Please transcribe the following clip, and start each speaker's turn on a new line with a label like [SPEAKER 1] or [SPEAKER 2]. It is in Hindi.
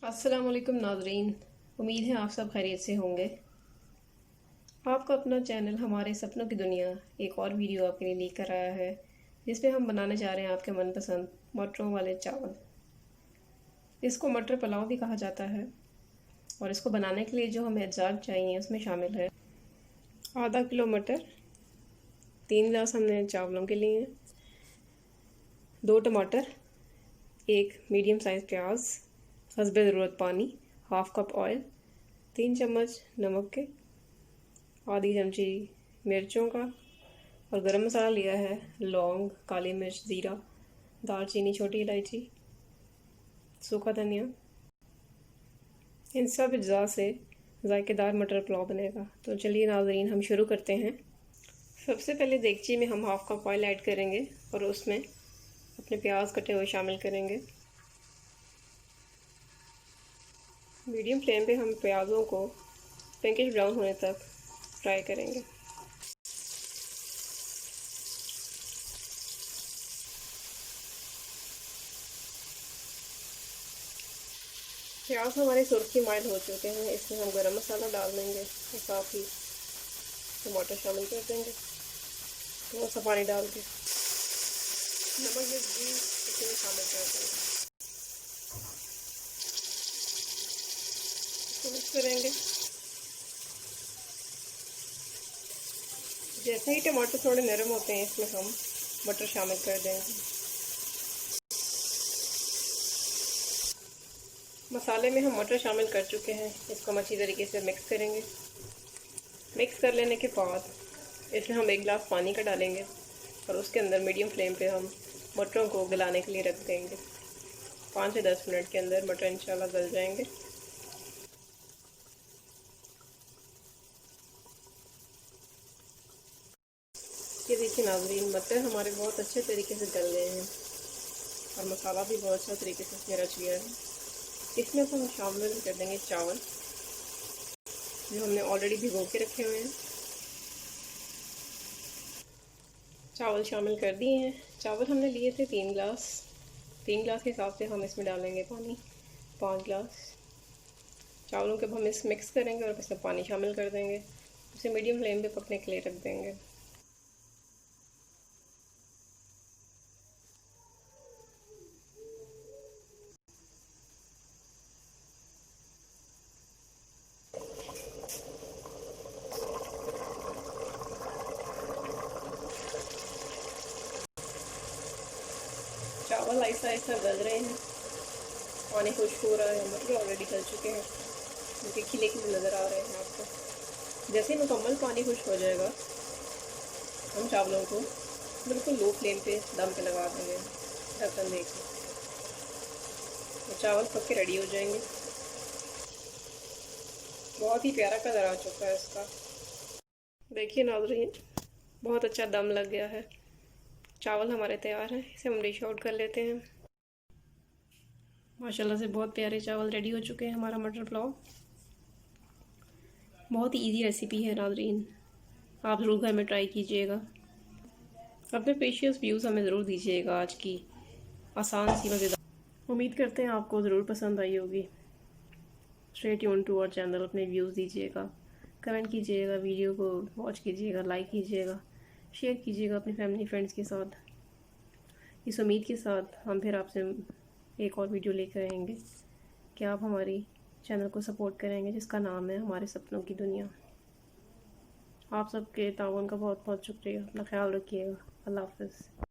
[SPEAKER 1] अस्सलाम वालेकुम नाज़रीन। उम्मीद है आप सब खैरियत से होंगे। आपका अपना चैनल हमारे सपनों की दुनिया एक और वीडियो आपके लिए लेकर आया है, जिसमें हम बनाने जा रहे हैं आपके मनपसंद मटरों वाले चावल। इसको मटर पुलाव भी कहा जाता है और इसको बनाने के लिए जो हमें अज्जात चाहिए उसमें शामिल है आधा किलो मटर, 3 गिलास हमने चावलों के लिए, 2 टमाटर, एक मीडियम साइज़ प्याज, हस्बे ज़रूरत पानी, हाफ कप ऑयल, 3 चम्मच नमक के, आधी चमची मिर्चों का और गरम मसाला लिया है लौंग, काली मिर्च, ज़ीरा, दालचीनी, छोटी इलायची, सूखा धनिया। इन सब अज्जा से जायकेदार मटर पुलाव बनेगा। तो चलिए नाज़रीन हम शुरू करते हैं। सबसे पहले देगची में हम हाफ कप ऑयल ऐड करेंगे और उसमें अपने प्याज कटे हुए शामिल करेंगे। मीडियम फ्लेम पे हम प्याज़ों को पिंकिश ब्राउन होने तक फ्राई करेंगे। प्याज हमारे सुर्खी माइल हो चुके हैं, इसमें हम गरम मसाला डाल देंगे और साथ ही टमाटर शामिल कर देंगे। थोड़ा सा पानी डाल के नमक मिर्च भी इसमें शामिल कर देंगे। इसको मिक्स करेंगे। जैसे ही टमाटर थोड़े नरम होते हैं इसमें हम मटर शामिल कर देंगे। मसाले में हम मटर शामिल कर चुके हैं, इसको हम अच्छी तरीके से मिक्स करेंगे। मिक्स कर लेने के बाद इसमें हम 1 गिलास पानी का डालेंगे और उसके अंदर मीडियम फ्लेम पे हम मटरों को गलाने के लिए रख देंगे। 5 से 10 मिनट के अंदर मटर इंशाल्लाह गल जाएंगे। ये देखिए नाज़रीन, मटर हमारे बहुत अच्छे तरीके से गल गए हैं और मसाला भी बहुत अच्छा तरीके से इसमें रच गया है। इसमें हम शामिल कर देंगे चावल जो हमने ऑलरेडी भिगो के रखे हुए हैं। चावल शामिल कर दिए हैं। चावल हमने लिए थे 3 गिलास। 3 गिलास के हिसाब से हम इसमें डालेंगे पानी 5 गिलास। चावलों के हम इस मिक्स करेंगे और इसमें पानी शामिल कर देंगे। इसे मीडियम फ्लेम पे पकने के लिए रख देंगे। चावल ऐसा ऐसा गल रहे हैं, पानी खुश्क हो रहा है, मटर ऑलरेडी गल चुके हैं, उनके खिले खिले नज़र आ रहे हैं आपको। जैसे ही मुकम्मल पानी खुश्क हो जाएगा हम चावलों को बिल्कुल लो फ्लेम पे दम पे लगा देंगे ढक्कन दे के। तो चावल पक के रेडी हो जाएंगे। बहुत ही प्यारा कलर आ चुका है इसका। देखिए नाज़रीन, बहुत अच्छा दम लग गया है। चावल हमारे तैयार हैं, इसे हम डिश आउट कर लेते हैं। माशाल्लाह से बहुत प्यारे चावल रेडी हो चुके हैं। हमारा मटर पुलाव बहुत ही इजी रेसिपी है नाज़रीन, आप ज़रूर घर में ट्राई कीजिएगा। अपने प्रीशियस व्यूज़ हमें ज़रूर दीजिएगा आज की आसान सी मज़ेदार। उम्मीद करते हैं आपको ज़रूर पसंद आई होगी। Stay tune to our channel, अपने व्यूज़ दीजिएगा, कमेंट कीजिएगा, वीडियो को वॉच कीजिएगा, लाइक कीजिएगा, शेयर कीजिएगा अपनी फैमिली फ्रेंड्स के साथ। इस उम्मीद के साथ हम फिर आपसे एक और वीडियो लेकर आएंगे कि आप हमारी चैनल को सपोर्ट करेंगे जिसका नाम है हमारे सपनों की दुनिया। आप सबके ताउन का बहुत बहुत शुक्रिया। अपना ख्याल रखिएगा। अल्लाह हाफ़िज़।